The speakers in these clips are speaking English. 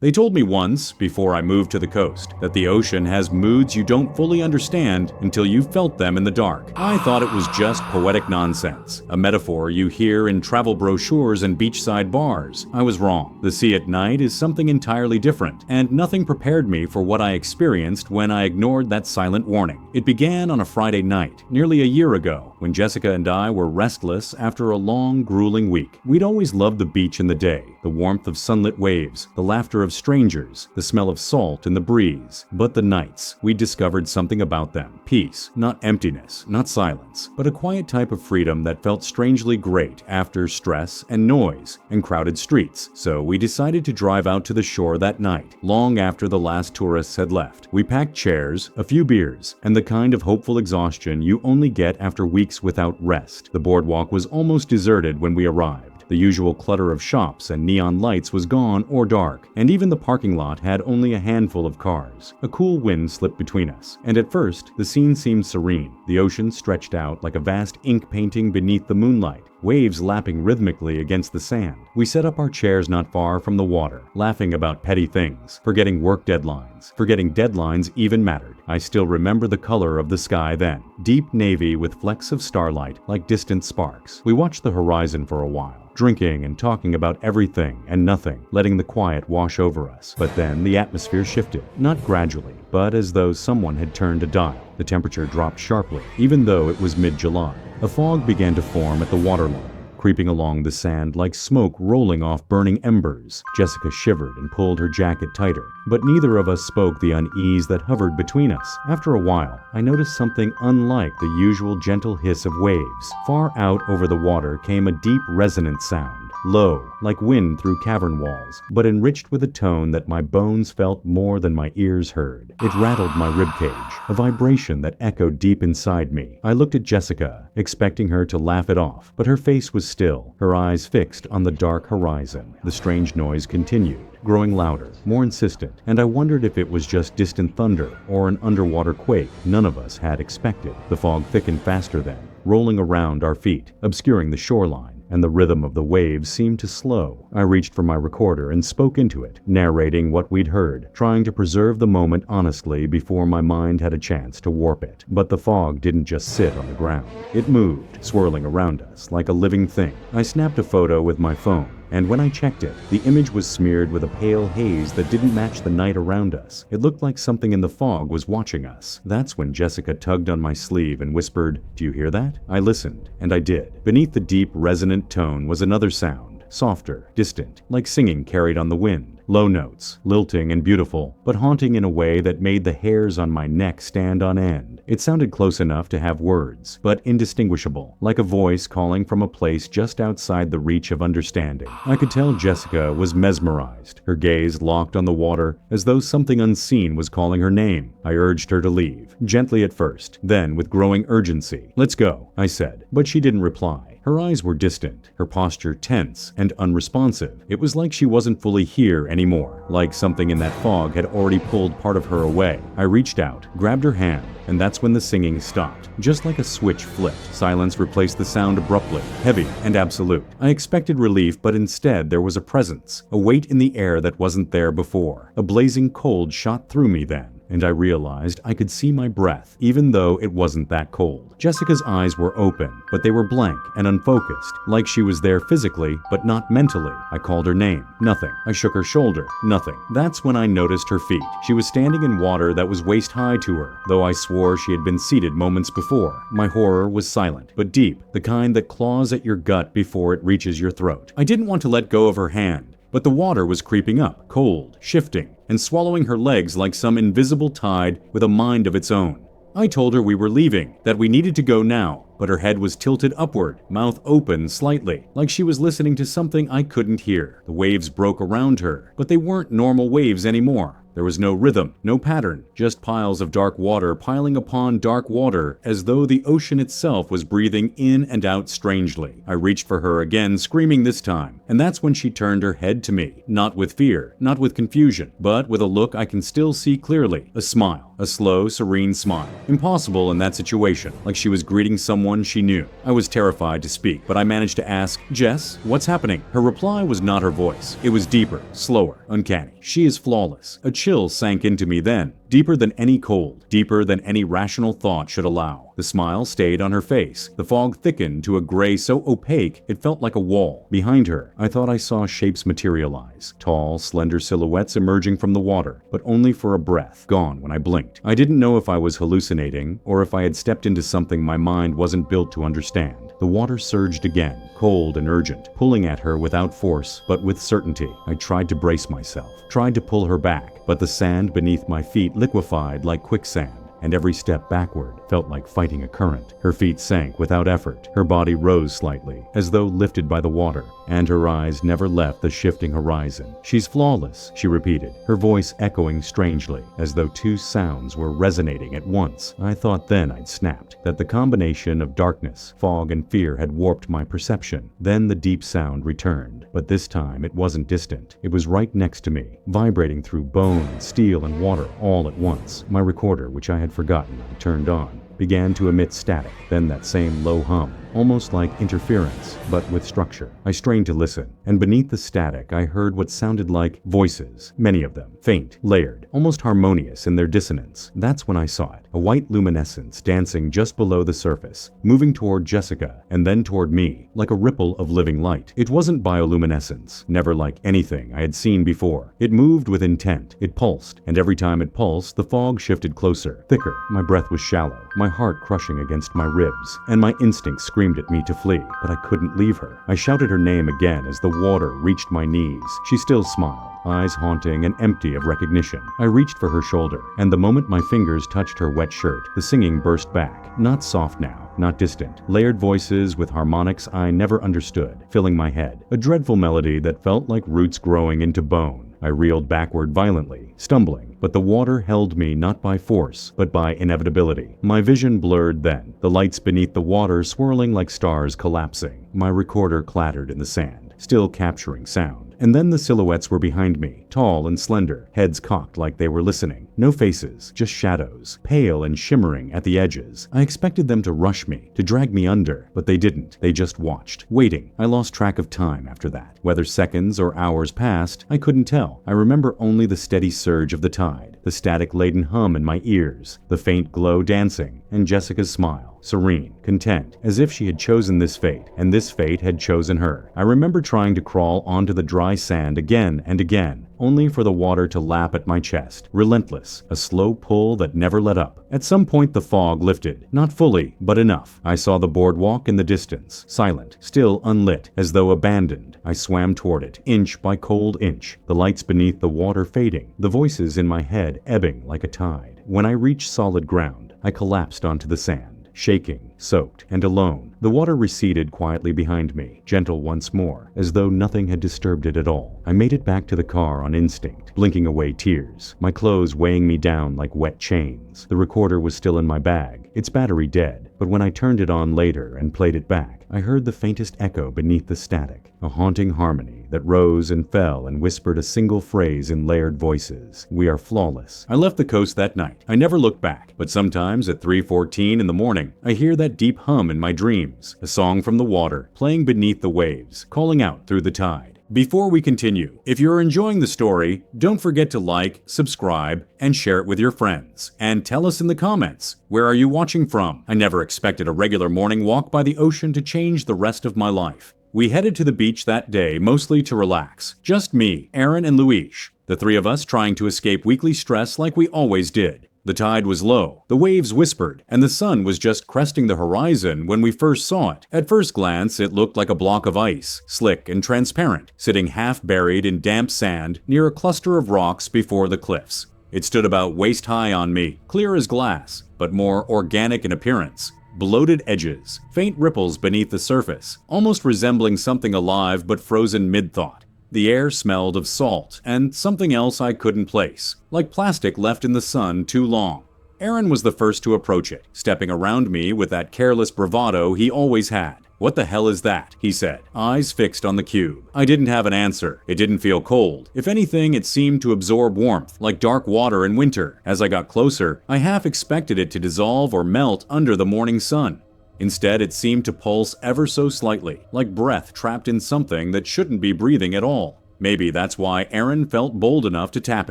They told me once, before I moved to the coast, that the ocean has moods you don't fully understand until you've felt them in the dark. I thought it was just poetic nonsense, a metaphor you hear in travel brochures and beachside bars. I was wrong. The sea at night is something entirely different, and nothing prepared me for what I experienced when I ignored that silent warning. It began on a Friday night, nearly a year ago, when Jessica and I were restless after a long, grueling week. We'd always loved the beach in the day, the warmth of sunlit waves, the laughter of strangers, the smell of salt in the breeze. But the nights, we discovered something about them. Peace, not emptiness, not silence, but a quiet type of freedom that felt strangely great after stress and noise and crowded streets. So we decided to drive out to the shore that night, long after the last tourists had left. We packed chairs, a few beers, and the kind of hopeful exhaustion you only get after weeks without rest. The boardwalk was almost deserted when we arrived. The usual clutter of shops and neon lights was gone or dark, and even the parking lot had only a handful of cars. A cool wind slipped between us, and at first, the scene seemed serene. The ocean stretched out like a vast ink painting beneath the moonlight, waves lapping rhythmically against the sand. We set up our chairs not far from the water, laughing about petty things, forgetting work deadlines, forgetting deadlines even mattered. I still remember the color of the sky then, deep navy with flecks of starlight like distant sparks. We watched the horizon for a while, drinking and talking about everything and nothing, letting the quiet wash over us. But then the atmosphere shifted, not gradually, but as though someone had turned a dial. The temperature dropped sharply, even though it was mid-July. A fog began to form at the waterline, creeping along the sand like smoke rolling off burning embers. Jessica shivered and pulled her jacket tighter, but neither of us spoke the unease that hovered between us. After a while, I noticed something unlike the usual gentle hiss of waves. Far out over the water came a deep resonant sound, low, like wind through cavern walls, but enriched with a tone that my bones felt more than my ears heard. It rattled my ribcage, a vibration that echoed deep inside me. I looked at Jessica, expecting her to laugh it off, but her face was still, her eyes fixed on the dark horizon. The strange noise continued, growing louder, more insistent, and I wondered if it was just distant thunder or an underwater quake none of us had expected. The fog thickened faster then, rolling around our feet, obscuring the shoreline, and the rhythm of the waves seemed to slow. I reached for my recorder and spoke into it, narrating what we'd heard, trying to preserve the moment honestly before my mind had a chance to warp it. But the fog didn't just sit on the ground. It moved, swirling around us like a living thing. I snapped a photo with my phone, and when I checked it, the image was smeared with a pale haze that didn't match the night around us. It looked like something in the fog was watching us. That's when Jessica tugged on my sleeve and whispered, "Do you hear that?" I listened, and I did. Beneath the deep, resonant tone was another sound, softer, distant, like singing carried on the wind. Low notes, lilting and beautiful, but haunting in a way that made the hairs on my neck stand on end. It sounded close enough to have words, but indistinguishable, like a voice calling from a place just outside the reach of understanding. I could tell Jessica was mesmerized, her gaze locked on the water, as though something unseen was calling her name. I urged her to leave, gently at first, then with growing urgency. "Let's go," I said, but she didn't reply. Her eyes were distant, her posture tense and unresponsive. It was like she wasn't fully here anymore, like something in that fog had already pulled part of her away. I reached out, grabbed her hand, and that's when the singing stopped. Just like a switch flipped, silence replaced the sound abruptly, heavy and absolute. I expected relief, but instead there was a presence, a weight in the air that wasn't there before. A blazing cold shot through me then, and I realized I could see my breath, even though it wasn't that cold. Jessica's eyes were open, but they were blank and unfocused, like she was there physically, but not mentally. I called her name. Nothing. I shook her shoulder. Nothing. That's when I noticed her feet. She was standing in water that was waist high to her, though I swore she had been seated moments before. My horror was silent, but deep, the kind that claws at your gut before it reaches your throat. I didn't want to let go of her hand, but the water was creeping up, cold, shifting, and swallowing her legs like some invisible tide with a mind of its own. I told her we were leaving, that we needed to go now, but her head was tilted upward, mouth open slightly, like she was listening to something I couldn't hear. The waves broke around her, but they weren't normal waves anymore. There was no rhythm, no pattern, just piles of dark water piling upon dark water, as though the ocean itself was breathing in and out strangely. I reached for her again, screaming this time, and that's when she turned her head to me, not with fear, not with confusion, but with a look I can still see clearly, a smile. a slow, serene smile. Impossible in that situation, like she was greeting someone she knew. I was terrified to speak, but I managed to ask, "Jess, what's happening?" Her reply was not her voice. It was deeper, slower, uncanny. "She is flawless." A chill sank into me then, deeper than any cold, deeper than any rational thought should allow. The smile stayed on her face. The fog thickened to a gray so opaque it felt like a wall. Behind her, I thought I saw shapes materialize, tall, slender silhouettes emerging from the water, but only for a breath, gone when I blinked. I didn't know if I was hallucinating or if I had stepped into something my mind wasn't built to understand. The water surged again, cold and urgent, pulling at her without force, but with certainty. I tried to brace myself, tried to pull her back, but the sand beneath my feet liquefied like quicksand, and every step backward felt like fighting a current. Her feet sank without effort. Her body rose slightly, as though lifted by the water, and her eyes never left the shifting horizon. "She's flawless," she repeated, her voice echoing strangely, as though two sounds were resonating at once. I thought then I'd snapped, that the combination of darkness, fog, and fear had warped my perception. Then the deep sound returned, but this time it wasn't distant. It was right next to me, vibrating through bone, steel, and water all at once. My recorder, which I had forgotten, I turned on, began to emit static, then that same low hum, almost like interference, but with structure. I strained to listen, and beneath the static I heard what sounded like voices, many of them, faint, layered, almost harmonious in their dissonance. That's when I saw it, a white luminescence dancing just below the surface, moving toward Jessica, and then toward me, like a ripple of living light. It wasn't bioluminescence, never like anything I had seen before. It moved with intent, it pulsed, and every time it pulsed, the fog shifted closer, thicker. My breath was shallow, my heart crushing against my ribs, and my instincts screamed at me to flee, but I couldn't leave her. I shouted her name again as the water reached my knees. She still smiled, eyes haunting and empty of recognition. I reached for her shoulder, and the moment my fingers touched her wet shirt, the singing burst back. Not soft now, not distant. Layered voices with harmonics I never understood, filling my head. A dreadful melody that felt like roots growing into bone. I reeled backward violently, stumbling, but the water held me not by force, but by inevitability. My vision blurred then, the lights beneath the water swirling like stars collapsing. My recorder clattered in the sand, still capturing sound. And then the silhouettes were behind me, tall and slender, heads cocked like they were listening. No faces, just shadows, pale and shimmering at the edges. I expected them to rush me, to drag me under, but they didn't. They just watched, waiting. I lost track of time after that. Whether seconds or hours passed, I couldn't tell. I remember only the steady surge of the tide, the static-laden hum in my ears, the faint glow dancing, and Jessica's smile, serene, content, as if she had chosen this fate, and this fate had chosen her. I remember trying to crawl onto the dry sand again and again, only for the water to lap at my chest, relentless, a slow pull that never let up. At some point the fog lifted, not fully, but enough. I saw the boardwalk in the distance, silent, still unlit, as though abandoned. I swam toward it, inch by cold inch, the lights beneath the water fading, the voices in my head ebbing like a tide. When I reached solid ground, I collapsed onto the sand, shaking, soaked, and alone. The water receded quietly behind me, gentle once more, as though nothing had disturbed it at all. I made it back to the car on instinct, blinking away tears, my clothes weighing me down like wet chains. The recorder was still in my bag, its battery dead, but when I turned it on later and played it back, I heard the faintest echo beneath the static, a haunting harmony that rose and fell and whispered a single phrase in layered voices. "We are flawless." I left the coast that night. I never looked back, but sometimes at 3:14 in the morning, I hear that deep hum in my dreams, a song from the water, playing beneath the waves, calling out through the tide. Before we continue, if you're enjoying the story, don't forget to like, subscribe, and share it with your friends. And tell us in the comments, where are you watching from? I never expected a regular morning walk by the ocean to change the rest of my life. We headed to the beach that day mostly to relax. Just me, Aaron, and Luis. The three of us trying to escape weekly stress like we always did. The tide was low, the waves whispered, and the sun was just cresting the horizon when we first saw it. At first glance, it looked like a block of ice, slick and transparent, sitting half buried in damp sand near a cluster of rocks before the cliffs. It stood about waist high on me, clear as glass, but more organic in appearance. Bloated edges, faint ripples beneath the surface, almost resembling something alive but frozen mid-thought. The air smelled of salt and something else I couldn't place, like plastic left in the sun too long. Aaron was the first to approach it, stepping around me with that careless bravado he always had. "What the hell is that?" he said, eyes fixed on the cube. I didn't have an answer. It didn't feel cold. If anything, it seemed to absorb warmth, like dark water in winter. As I got closer, I half expected it to dissolve or melt under the morning sun. Instead, it seemed to pulse ever so slightly, like breath trapped in something that shouldn't be breathing at all. Maybe that's why Aaron felt bold enough to tap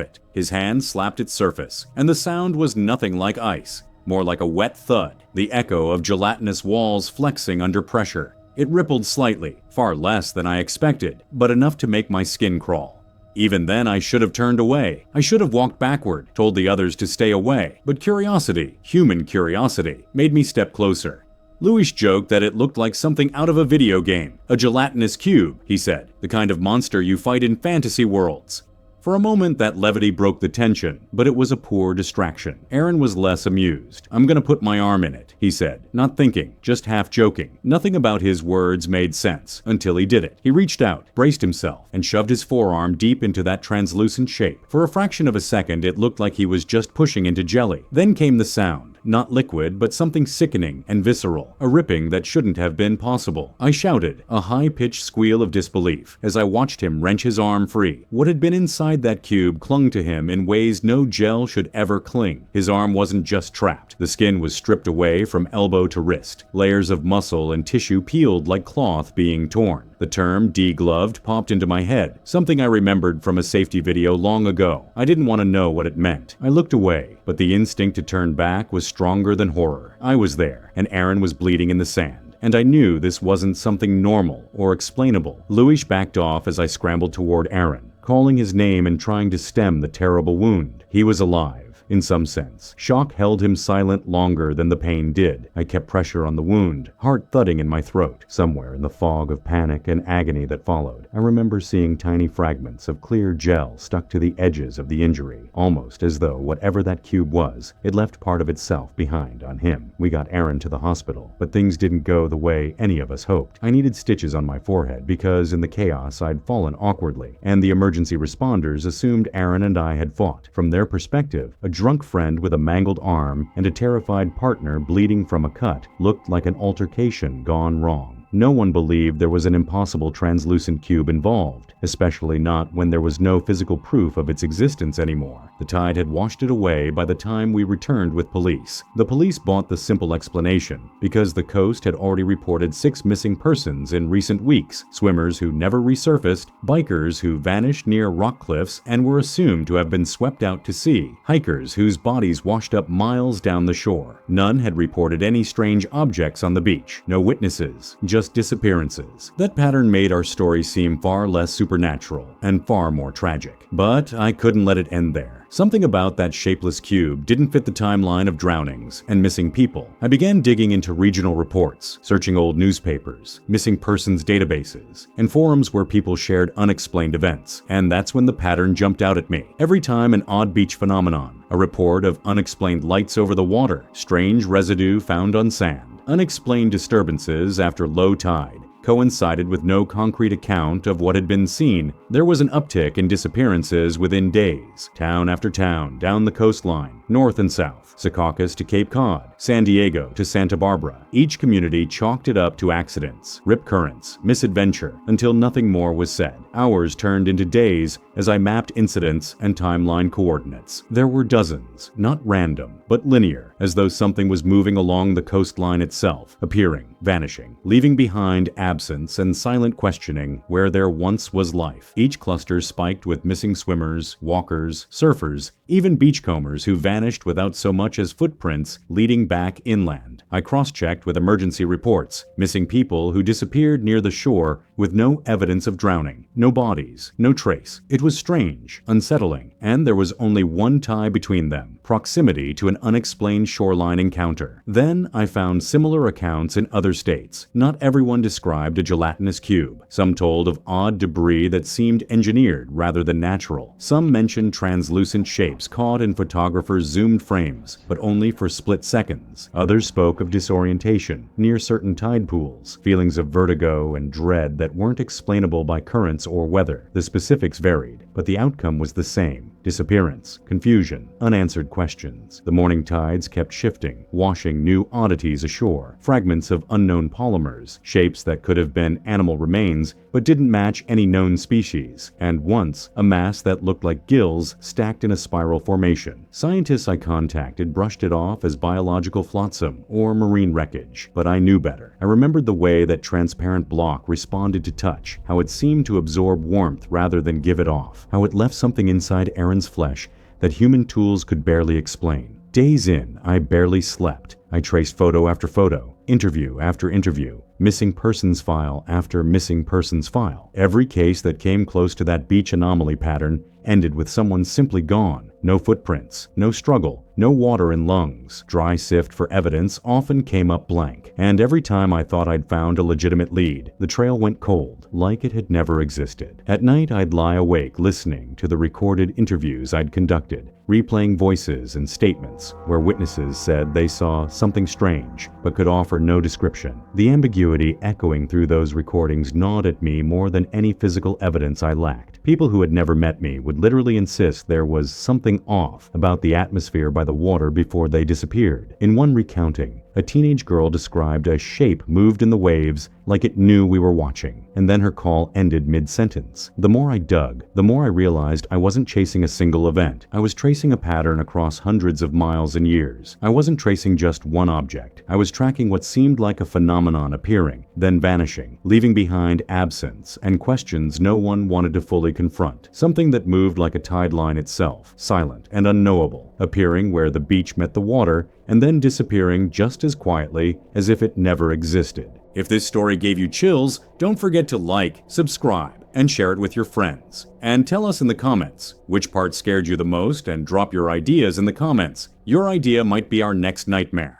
it. His hand slapped its surface, and the sound was nothing like ice, more like a wet thud, the echo of gelatinous walls flexing under pressure. It rippled slightly, far less than I expected, but enough to make my skin crawl. Even then, I should have turned away. I should have walked backward, told the others to stay away. But curiosity, human curiosity, made me step closer. Louis joked that it looked like something out of a video game. A gelatinous cube, he said, the kind of monster you fight in fantasy worlds. For a moment, that levity broke the tension, but it was a poor distraction. Aaron was less amused. "I'm gonna put my arm in it," he said, not thinking, just half joking. Nothing about his words made sense, until he did it. He reached out, braced himself, and shoved his forearm deep into that translucent shape. For a fraction of a second, it looked like he was just pushing into jelly. Then came the sound. Not liquid, but something sickening and visceral, a ripping that shouldn't have been possible. I shouted, a high-pitched squeal of disbelief, as I watched him wrench his arm free. What had been inside that cube clung to him in ways no gel should ever cling. His arm wasn't just trapped. The skin was stripped away from elbow to wrist. Layers of muscle and tissue peeled like cloth being torn. The term degloved popped into my head, something I remembered from a safety video long ago. I didn't want to know what it meant. I looked away, but the instinct to turn back was stronger than horror. I was there, and Aaron was bleeding in the sand. And I knew this wasn't something normal or explainable. Louis backed off as I scrambled toward Aaron, calling his name and trying to stem the terrible wound. He was alive. In some sense. Shock held him silent longer than the pain did. I kept pressure on the wound, heart thudding in my throat. Somewhere in the fog of panic and agony that followed, I remember seeing tiny fragments of clear gel stuck to the edges of the injury, almost as though whatever that cube was, it left part of itself behind on him. We got Aaron to the hospital, but things didn't go the way any of us hoped. I needed stitches on my forehead because in the chaos I'd fallen awkwardly, and the emergency responders assumed Aaron and I had fought. From their perspective, a drunk friend with a mangled arm and a terrified partner bleeding from a cut looked like an altercation gone wrong. No one believed there was an impossible translucent cube involved, especially not when there was no physical proof of its existence anymore. The tide had washed it away by the time we returned with police. The police bought the simple explanation, because the coast had already reported 6 missing persons in recent weeks, swimmers who never resurfaced, bikers who vanished near rock cliffs and were assumed to have been swept out to sea, hikers whose bodies washed up miles down the shore. None had reported any strange objects on the beach, no witnesses, just disappearances. That pattern made our story seem far less supernatural and far more tragic. But I couldn't let it end there. Something about that shapeless cube didn't fit the timeline of drownings and missing people. I began digging into regional reports, searching old newspapers, missing persons databases, and forums where people shared unexplained events. And that's when the pattern jumped out at me. Every time an odd beach phenomenon, a report of unexplained lights over the water, strange residue found on sand, unexplained disturbances after low tide, coincided with no concrete account of what had been seen, there was an uptick in disappearances within days. Town after town, down the coastline, north and south, Secaucus to Cape Cod, San Diego to Santa Barbara. Each community chalked it up to accidents, rip currents, misadventure, until nothing more was said. Hours turned into days as I mapped incidents and timeline coordinates. There were dozens, not random, but linear, as though something was moving along the coastline itself, appearing, vanishing, leaving behind absence and silent questioning where there once was life. Each cluster spiked with missing swimmers, walkers, surfers, even beachcombers who vanished without so much as footprints leading back inland. I cross-checked with emergency reports, missing people who disappeared near the shore with no evidence of drowning, no bodies, no trace. It was strange, unsettling, and there was only one tie between them: proximity to an unexplained shoreline encounter. Then I found similar accounts in other states. Not everyone described a gelatinous cube. Some told of odd debris that seemed engineered rather than natural. Some mentioned translucent shapes caught in photographers' zoomed frames, but only for split seconds. Others spoke of disorientation near certain tide pools, feelings of vertigo and dread that weren't explainable by currents or weather. The specifics varied, but the outcome was the same: Disappearance, confusion, unanswered questions. The morning tides kept shifting, washing new oddities ashore. Fragments of unknown polymers, shapes that could have been animal remains but didn't match any known species, and once, a mass that looked like gills stacked in a spiral formation. Scientists I contacted brushed it off as biological flotsam or marine wreckage, but I knew better. I remembered the way that transparent block responded to touch, how it seemed to absorb warmth rather than give it off, how it left something inside Aaron's flesh that human tools could barely explain. Days in, I barely slept. I traced photo after photo, interview after interview, missing persons file after missing persons file. Every case that came close to that beach anomaly pattern ended with someone simply gone. No footprints, no struggle, no water in lungs. Dry sift for evidence often came up blank, and every time I thought I'd found a legitimate lead, the trail went cold, like it had never existed. At night, I'd lie awake listening to the recorded interviews I'd conducted, replaying voices and statements where witnesses said they saw something strange but could offer no description. The ambiguity echoing through those recordings gnawed at me more than any physical evidence I lacked. People who had never met me would literally insist there was something off about the atmosphere by the water before they disappeared. In one recounting, a teenage girl described a shape moved in the waves like it knew we were watching, and then her call ended mid-sentence. The more I dug, the more I realized I wasn't chasing a single event. I was tracing a pattern across hundreds of miles and years. I wasn't tracing just one object. I was tracking what seemed like a phenomenon appearing, then vanishing, leaving behind absence and questions no one wanted to fully confront. Something that moved like a tide line itself, silent and unknowable, appearing where the beach met the water, and then disappearing just as quietly as if it never existed. If this story gave you chills, don't forget to like, subscribe, and share it with your friends. And tell us in the comments which part scared you the most, and drop your ideas in the comments. Your idea might be our next nightmare.